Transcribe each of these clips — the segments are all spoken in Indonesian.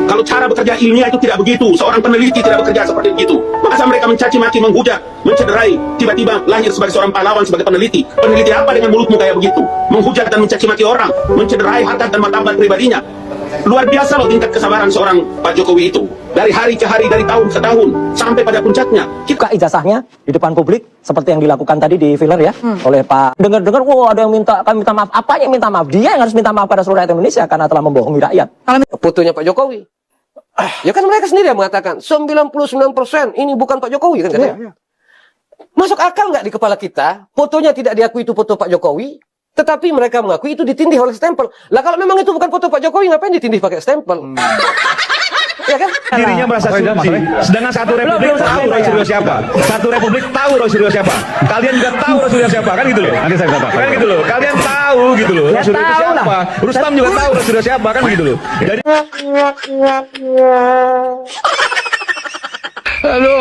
Kalau cara bekerja ilmiah itu tidak begitu, seorang peneliti tidak bekerja seperti itu. Masa mereka mencaci maki, menghujat, mencederai, tiba-tiba lahir sebagai seorang pahlawan, sebagai peneliti. Peneliti apa dengan mulutmu kayak begitu? Menghujat dan mencaci maki orang, mencederai harkat dan martabat pribadinya. Luar biasa loh tingkat kesabaran seorang Pak Jokowi itu. Dari hari ke hari, dari tahun ke tahun, sampai pada puncaknya. Buka ijazahnya di depan publik, seperti yang dilakukan tadi di filler ya, oleh Pak. Dengar-dengar, ada yang kami minta maaf. Apa yang minta maaf? Dia yang harus minta maaf pada seluruh rakyat Indonesia karena telah membohongi rakyat. Fotonya Pak Jokowi. Ya kan mereka sendiri yang mengatakan 99% ini bukan Pak Jokowi kan katanya. Masuk akal nggak di kepala kita? Fotonya tidak diakui itu foto Pak Jokowi, tetapi mereka mengakui itu ditindih oleh stempel. Lah kalau memang itu bukan foto Pak Jokowi, ngapain ditindih pakai stempel? Ya kan? Dirinya merasa suci. Sedangkan satu republik tahu Roy Suryo siapa. Satu republik tahu Roy Suryo siapa. Kalian juga tahu Roy Suryo siapa kan gitu loh. Nanti saya katakan. Kan gitu loh. Kalian tahu gitu loh. Roy Suryo siapa. Rustam juga tahu Roy Suryo siapa kan gitu loh. Jadi Halo.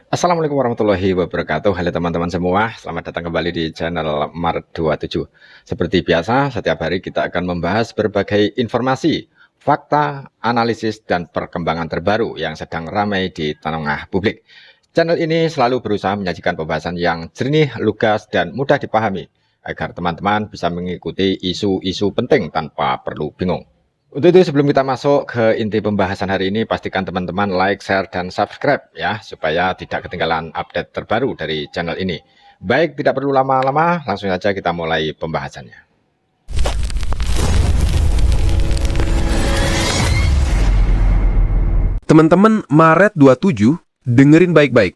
Assalamualaikum warahmatullahi wabarakatuh. Halo teman-teman semua, selamat datang kembali di channel Mart27. Seperti biasa, setiap hari kita akan membahas berbagai informasi, fakta, analisis, dan perkembangan terbaru yang sedang ramai di tengah publik. Channel ini selalu berusaha menyajikan pembahasan yang jernih, lugas, dan mudah dipahami, agar teman-teman bisa mengikuti isu-isu penting tanpa perlu bingung. Untuk itu sebelum kita masuk ke inti pembahasan hari ini, pastikan teman-teman like, share, dan subscribe ya, supaya tidak ketinggalan update terbaru dari channel ini. Baik, tidak perlu lama-lama, langsung saja kita mulai pembahasannya. Teman-teman, Maret 27, dengerin baik-baik.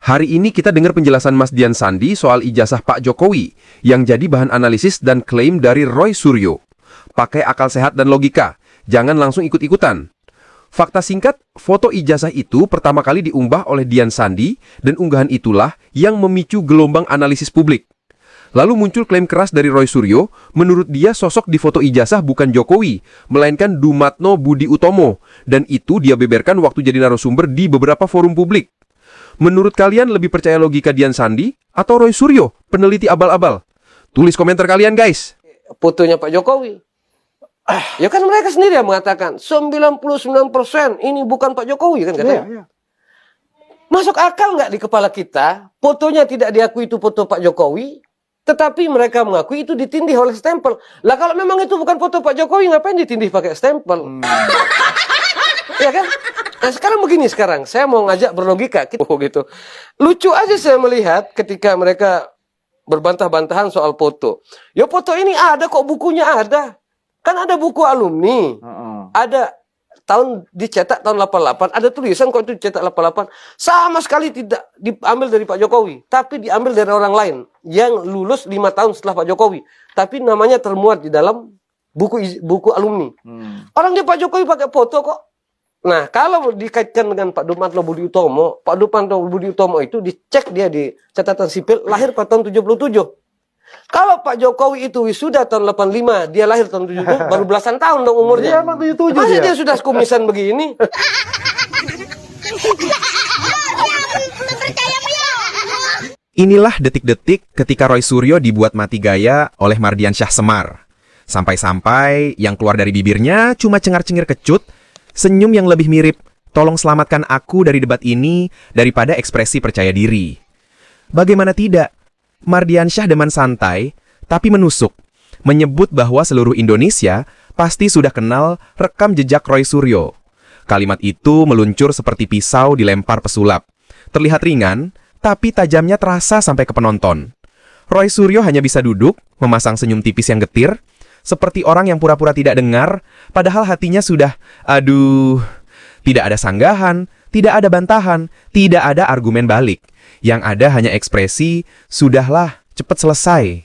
Hari ini kita dengar penjelasan Mas Dian Sandi soal ijazah Pak Jokowi yang jadi bahan analisis dan klaim dari Roy Suryo. Pakai akal sehat dan logika, jangan langsung ikut-ikutan. Fakta singkat, foto ijazah itu pertama kali diunggah oleh Dian Sandi dan unggahan itulah yang memicu gelombang analisis publik. Lalu muncul klaim keras dari Roy Suryo, menurut dia sosok di foto ijazah bukan Jokowi, melainkan Dumatno Budi Utomo, dan itu dia beberkan waktu jadi narasumber di beberapa forum publik. Menurut kalian lebih percaya logika Dian Sandi atau Roy Suryo, peneliti abal-abal? Tulis komentar kalian guys. Fotonya Pak Jokowi. Ya kan mereka sendiri yang mengatakan 99% ini bukan Pak Jokowi kan katanya. Masuk akal nggak di kepala kita? Fotonya tidak diakui itu foto Pak Jokowi, tetapi mereka mengakui itu ditindih oleh stempel. Lah kalau memang itu bukan foto Pak Jokowi, ngapain ditindih pakai stempel? Ya kan? Nah sekarang begini, saya mau ngajak berlogika gitu. Lucu aja saya melihat ketika mereka berbantah-bantahan soal foto. Ya foto ini ada kok, bukunya ada. Kan ada buku alumni, ada dicetak tahun 88, ada tulisan kok itu dicetak 88. Sama sekali tidak diambil dari Pak Jokowi, tapi diambil dari orang lain yang lulus 5 tahun setelah Pak Jokowi. Tapi namanya termuat di dalam buku alumni. Orang dia Pak Jokowi pakai foto kok. Nah, kalau dikaitkan dengan Pak Dumatno Budi Utomo, Pak Dumatno Budi Utomo itu dicek dia di catatan sipil lahir pada tahun 77. Kalau Pak Jokowi itu wisuda tahun 85, dia lahir tahun 77, baru belasan tahun dong umurnya. Iya, 77 masa dia sudah kumisan begini? Inilah detik-detik ketika Roy Suryo dibuat mati gaya oleh Mardian Syah Semar. Sampai-sampai yang keluar dari bibirnya cuma cengar-cengir kecut, senyum yang lebih mirip, tolong selamatkan aku dari debat ini daripada ekspresi percaya diri. Bagaimana tidak? Mardian Syah demen santai, tapi menusuk, menyebut bahwa seluruh Indonesia pasti sudah kenal rekam jejak Roy Suryo. Kalimat itu meluncur seperti pisau dilempar pesulap. Terlihat ringan, tapi tajamnya terasa sampai ke penonton. Roy Suryo hanya bisa duduk, memasang senyum tipis yang getir, seperti orang yang pura-pura tidak dengar, padahal hatinya sudah, aduh, tidak ada sanggahan, tidak ada bantahan, tidak ada argumen balik. Yang ada hanya ekspresi, sudahlah, cepat selesai.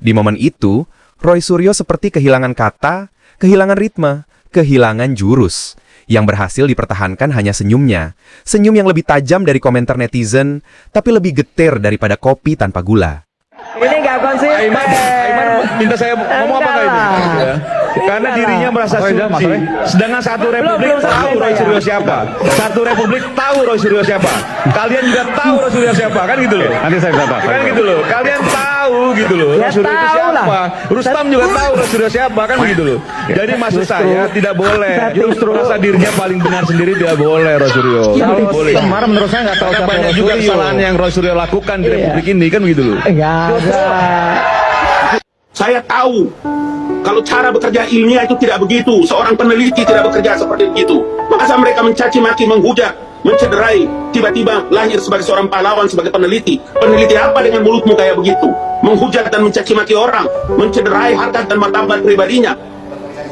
Di momen itu, Roy Suryo seperti kehilangan kata, kehilangan ritme, kehilangan jurus. Yang berhasil dipertahankan hanya senyumnya. Senyum yang lebih tajam dari komentar netizen, tapi lebih getir daripada kopi tanpa gula. Ini nggak konsisten. Aiman minta saya ngomong apa kali ini? Ya. Karena dirinya merasa suci. Sedangkan satu republik tahu Roy Suryo siapa. Satu republik tahu Roy Suryo siapa. Kalian juga tahu Roy Suryo siapa kan gitu loh. Nanti saya katakan. Kan gitu loh. Kalian tahu tahu gitu loh. Roy Suryo itu siapa? Rustam juga tahu Roy Suryo siapa, kan begitu loh. Jadi maksud saya tidak boleh. Justru rasa dirinya paling benar sendiri tidak boleh Roy Suryo. Tidak boleh. Kemarin menurut saya nggak tahu Karena siapa banyak Roy juga Suryo. kesalahan yang Roy Suryo lakukan di Republik ini, kan begitu loh. Saya tahu kalau cara bekerja ilmiah itu tidak begitu. Seorang peneliti tidak bekerja seperti itu. Masa mereka mencaci maki, menghujat, mencederai, tiba-tiba lahir sebagai seorang pahlawan, sebagai peneliti. Peneliti apa dengan mulutmu kayak begitu? Menghujat dan mencaci maki orang, mencederai harkat dan martabat pribadinya.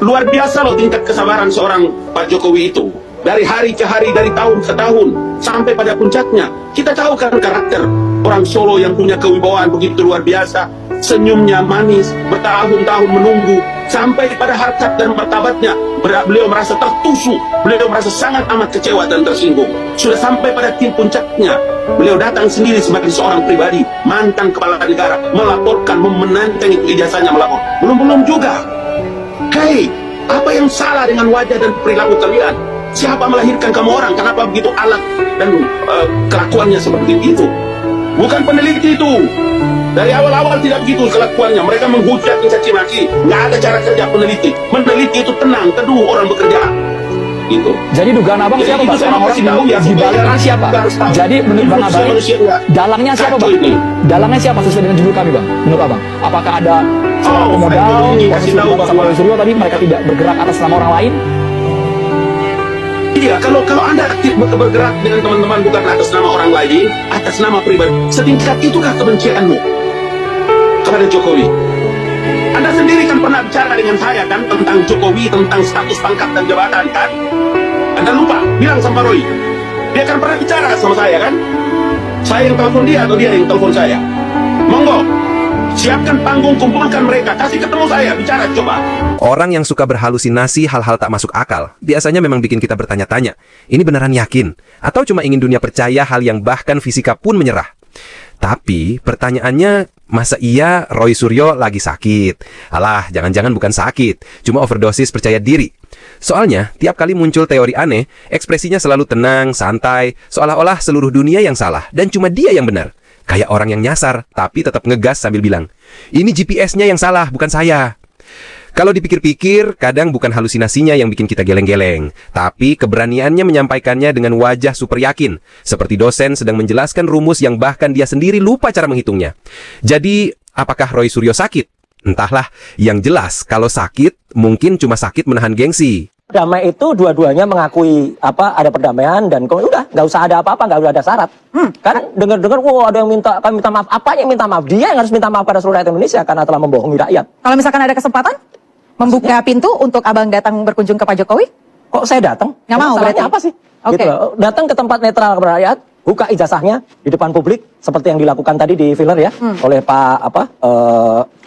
Luar biasa loh tingkat kesabaran seorang Pak Jokowi itu. Dari hari ke hari, dari tahun ke tahun, sampai pada puncaknya. Kita tahu kan karakter orang Solo yang punya kewibawaan begitu luar biasa. Senyumnya manis, bertahun-tahun menunggu, sampai pada harkat dan martabatnya. Beliau merasa tertusuk, beliau merasa sangat amat kecewa dan tersinggung. Sudah sampai pada titik puncaknya, beliau datang sendiri sebagai seorang pribadi, mantan kepala negara, melaporkan, menenteng itu ijazahnya melapor. Belum juga. Hei, apa yang salah dengan wajah dan perilaku kalian? Siapa melahirkan kamu orang? Kenapa begitu alat dan kelakuannya seperti itu? Bukan peneliti itu. Dari awal-awal tidak begitu kelakuannya. Mereka menghujat, mencaci maki. Nggak ada cara kerja peneliti. Meneliti itu tenang, teduh orang bekerja. Gitu. Jadi dugaan abang Jadi siapa itu Bang? saya Orang-orang kasih tahu ya, di baliknya supaya siapa? harus tahu. Jadi menurut Bang Manusia- Abang, manusia enggak dalangnya siapa kacau Bang? ini. Dalangnya siapa sesuai dengan judul kami Bang? Menurut Abang, apakah ada pemodal, saya ini kasih tahu sama bahwa- Roy Suryo tadi mereka tidak bergerak atas nama orang lain? Iya, kalau Anda aktif bergerak dengan teman-teman bukan atas nama orang lain, atas nama pribadi, setingkat itukah kebencianmu kepada Jokowi? Anda sendiri kan pernah bicara dengan saya kan tentang Jokowi, tentang status pangkat dan jabatan kan? Anda lupa, bilang sama Roy. Dia kan pernah bicara sama saya kan? Saya yang telepon dia atau dia yang telepon saya? Monggo, siapkan panggung, kumpulkan mereka, kasih ketemu saya, bicara coba. Orang yang suka berhalusinasi hal-hal tak masuk akal, biasanya memang bikin kita bertanya-tanya, ini beneran yakin? Atau cuma ingin dunia percaya hal yang bahkan fisika pun menyerah? Tapi pertanyaannya, masa iya Roy Suryo lagi sakit? Alah, jangan-jangan bukan sakit, cuma overdosis percaya diri. Soalnya, tiap kali muncul teori aneh, ekspresinya selalu tenang, santai, seolah-olah seluruh dunia yang salah, dan cuma dia yang benar. Kayak orang yang nyasar, tapi tetap ngegas sambil bilang, ini GPS-nya yang salah, bukan saya. Kalau dipikir-pikir, kadang bukan halusinasinya yang bikin kita geleng-geleng, tapi keberaniannya menyampaikannya dengan wajah super yakin, seperti dosen sedang menjelaskan rumus yang bahkan dia sendiri lupa cara menghitungnya. Jadi, apakah Roy Suryo sakit? Entahlah, yang jelas kalau sakit, mungkin cuma sakit menahan gengsi. Damai itu dua-duanya mengakui ada perdamaian dan udah nggak usah ada apa-apa, nggak usah ada syarat. Kan dengar-dengar, ada yang kami minta maaf. Apa yang minta maaf? Dia yang harus minta maaf pada seluruh rakyat Indonesia karena telah membohongi rakyat. Kalau misalkan ada kesempatan membuka pintu untuk abang datang berkunjung ke Pak Jokowi? Kok saya datang? Nggak mau Masalahnya berarti? apa sih? Oke. Gitu loh. Datang ke tempat netral kepada rakyat, buka ijazahnya di depan publik seperti yang dilakukan tadi di filler ya oleh Pak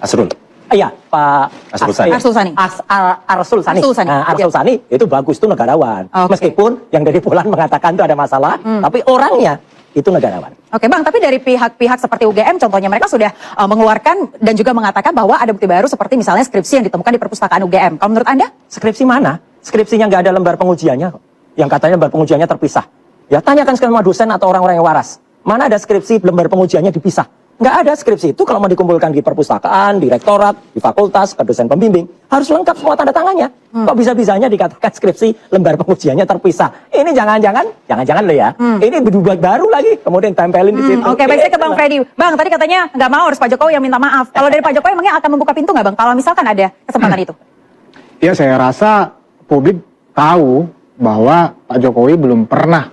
Asrul. Iya, Pak Arsul Sani. Arsul Sani. Arsul Sani. Nah, Arsul Iya. Sani itu bagus, itu negarawan. Oke. Meskipun yang dari Polan mengatakan itu ada masalah, tapi orangnya itu negarawan. Oke Bang, tapi dari pihak-pihak seperti UGM contohnya mereka sudah mengeluarkan dan juga mengatakan bahwa ada bukti baru seperti misalnya skripsi yang ditemukan di perpustakaan UGM. Kalau menurut Anda? Skripsi mana? Skripsinya nggak ada lembar pengujiannya kok. Yang katanya lembar pengujiannya terpisah. Ya tanyakan semua dosen atau orang-orang yang waras. Mana ada skripsi lembar pengujiannya dipisah? Nggak ada. Skripsi itu kalau mau dikumpulkan di perpustakaan, di rektorat, di fakultas, ke dosen pembimbing, harus lengkap semua tanda tangannya. Kok bisa-bisanya dikatakan skripsi lembar pengujiannya terpisah? Ini jangan-jangan loh ya. Ini dibuat baru lagi, kemudian tempelin di situ. Oke, baik, saya ke Bang Freddy. Bang, tadi katanya nggak mau harus Pak Jokowi yang minta maaf. Kalau dari Pak Jokowi emangnya akan membuka pintu nggak Bang? Kalau misalkan ada kesempatan itu? Ya, saya rasa publik tahu bahwa Pak Jokowi belum pernah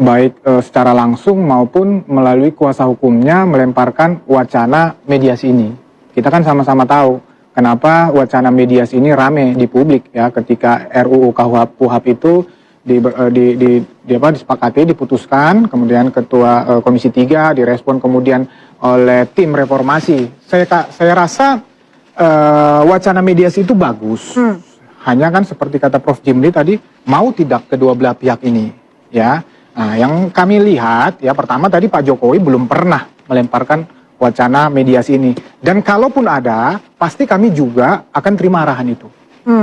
baik secara langsung maupun melalui kuasa hukumnya melemparkan wacana mediasi ini. Kita kan sama-sama tahu kenapa wacana mediasi ini rame di publik ya ketika RUU KUHP itu disepakati, diputuskan, kemudian Ketua Komisi 3 direspon kemudian oleh tim reformasi. Saya rasa wacana mediasi itu bagus. Hanya kan seperti kata Prof. Jimli tadi, mau tidak kedua belah pihak ini ya. Nah, yang kami lihat ya pertama tadi Pak Jokowi belum pernah melemparkan wacana mediasi ini. Dan kalaupun ada, pasti kami juga akan terima arahan itu.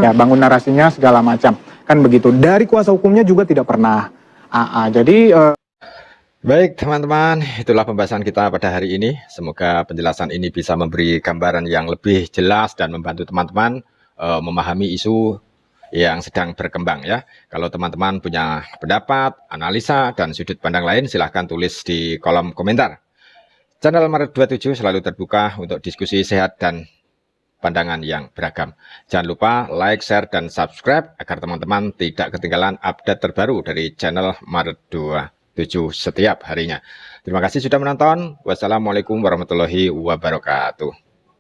Ya, bangun narasinya segala macam. Kan begitu. Dari kuasa hukumnya juga tidak pernah. Jadi Baik teman-teman, itulah pembahasan kita pada hari ini. Semoga penjelasan ini bisa memberi gambaran yang lebih jelas dan membantu teman-teman memahami isu yang sedang berkembang ya. Kalau teman-teman punya pendapat, analisa, dan sudut pandang lain, silahkan tulis di kolom komentar. Channel Maret 27 selalu terbuka untuk diskusi sehat dan pandangan yang beragam. Jangan lupa like, share, dan subscribe agar teman-teman tidak ketinggalan update terbaru dari channel Maret 27 setiap harinya. Terima kasih sudah menonton. Wassalamualaikum warahmatullahi wabarakatuh.